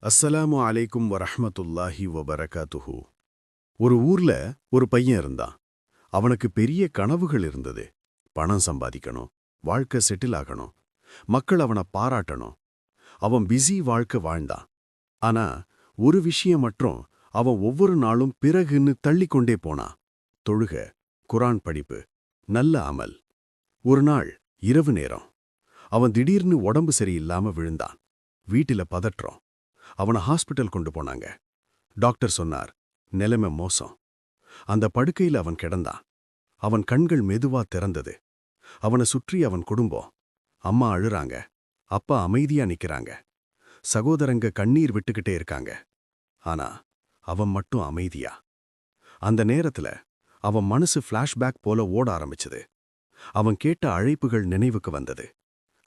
அஸ்ஸலாமு அலைக்கும் வரஹ்மத்துல்லாஹி வபரகாத்துஹு. ஒரு ஊர்ல ஒரு பையன் இருந்தான். அவனுக்கு பெரிய கனவுகள் இருந்தது. பணம் சம்பாதிக்கணும், வாழ்க்கை செட்டில் ஆகணும், மக்கள் அவனை பாராட்டணும். அவன் பிஸி வாழ்க்கை வாழ்ந்தான். ஆனா ஒரு விஷயம் மட்டும் அவன் ஒவ்வொரு நாளும் பிறகுன்னு தள்ளிக்கொண்டே போனான். தொழுக, குரான் படிப்பு, நல்ல அமல். ஒரு நாள் இரவு நேரம் அவன் திடீர்னு உடம்பு சரியில்லாம விழுந்தான். வீட்டில பதற்றம். அவனை ஹாஸ்பிட்டல் கொண்டு போனாங்க. டாக்டர் சொன்னார், நிலைமை மோசம். அந்த படுக்கையில் அவன் கிடந்தான். அவன் கண்கள் மெதுவா திறந்தது. அவனை சுற்றி அவன் குடும்பம். அம்மா அழுறாங்க, அப்பா அமைதியா நிக்கிறாங்க, சகோதரங்க கண்ணீர் விட்டுக்கிட்டே இருக்காங்க. ஆனா அவன் மட்டும் அமைதியா. அந்த நேரத்துல அவன் மனசு ஃபிளாஷ்பேக் போல ஓட ஆரம்பிச்சது. அவன் கேட்ட அழைப்புகள் நினைவுக்கு வந்தது.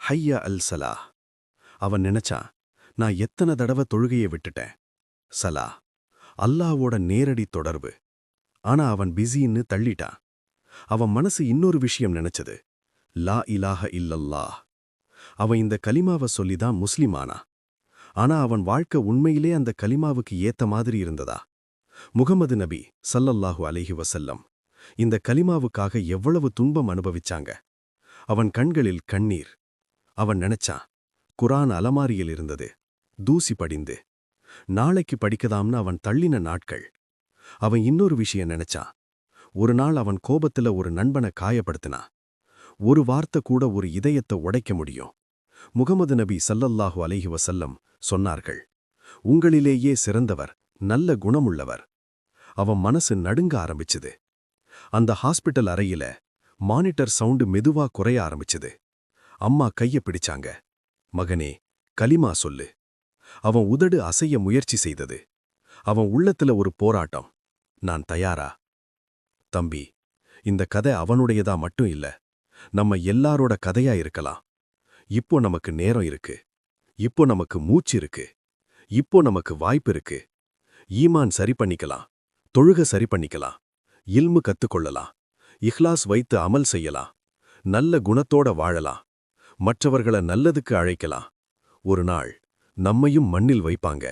ஹையா அல் சலாஹ். அவன் நினைச்சான், நான் எத்தனை தடவை தொழுகையை விட்டுட்டேன். சலா, அல்லாவோட நேரடி தொடர்பு. ஆனா அவன் பிஸின்னு தள்ளிட்டான். அவன் மனசு இன்னொரு விஷயம் நினைச்சது. லா இலாஹ இல்லல்லாஹ். அவன் இந்த கலிமாவை சொல்லிதான் முஸ்லிமானா. ஆனா அவன் வாழ்க்கை உண்மையிலே அந்த கலிமாவுக்கு ஏத்த மாதிரி இருந்ததா? முகமது நபி ஸல்லல்லாஹு அலைஹி வஸல்லம் இந்த கலிமாவுக்காக எவ்வளவு துன்பம் அனுபவிச்சாங்க. அவன் கண்களில் கண்ணீர். அவன் நினைச்சான், குரான் அலமாரியில் இருந்தது, தூசி படிந்து. நாளைக்கு படிக்கதாம்னு அவன் தள்ளின நாட்கள். அவன் இன்னொரு விஷயம் நினைச்சான். ஒரு நாள் அவன் கோபத்துல ஒரு நண்பனை காயப்படுத்தினான். ஒரு வார்த்தை கூட ஒரு இதயத்தை உடைக்க முடியும். முகமது நபி ஸல்லல்லாஹு அலைஹி வஸல்லம் சொன்னார்கள், உங்களிலேயே சிறந்தவர் நல்ல குணமுள்ளவர். அவன் மனசு நடுங்க ஆரம்பிச்சுது. அந்த ஹாஸ்பிட்டல் அறையில மானிட்டர் சவுண்டு மெதுவா குறைய ஆரம்பிச்சுது. அம்மா கைய பிடிச்சாங்க. மகனே, கலிமா சொல்லு. அவன் உதடு அசைய முயற்சி செய்தது. அவன் உள்ளத்துல ஒரு போராட்டம். நான் தயாரா? தம்பி, இந்த கதை அவனுடையதா மட்டும் இல்ல, நம்ம எல்லாரோட கதையா இருக்கலாம். இப்போ நமக்கு நேரம் இருக்கு. இப்போ நமக்கு மூச்சு இருக்கு. இப்போ நமக்கு வாய்ப்பு இருக்கு. ஈமான் சரி பண்ணிக்கலாம், தொழுக சரி பண்ணிக்கலாம், இல்மு கத்துக்கொள்ளலாம், இஹ்லாஸ் வைத்து அமல் செய்யலாம், நல்ல குணத்தோட வாழலாம், மற்றவர்கள நல்லதுக்கு அழைக்கலாம். ஒரு நாள் நம்மையும் மண்ணில் வைப்பாங்க.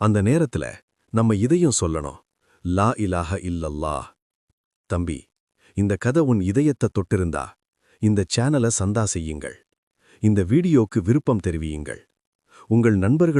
அந்த நேரத்துல நம்ம இதயம் சொல்லணும், லா இலாஹ இல்லல்லாஹ். தம்பி, இந்த கதை உன் இதயத்தை தொட்டிருந்தா இந்த சேனலை சந்தா செய்யுங்கள். இந்த வீடியோக்கு விருப்பம் தெரிவியுங்கள். உங்கள் நண்பர்கள்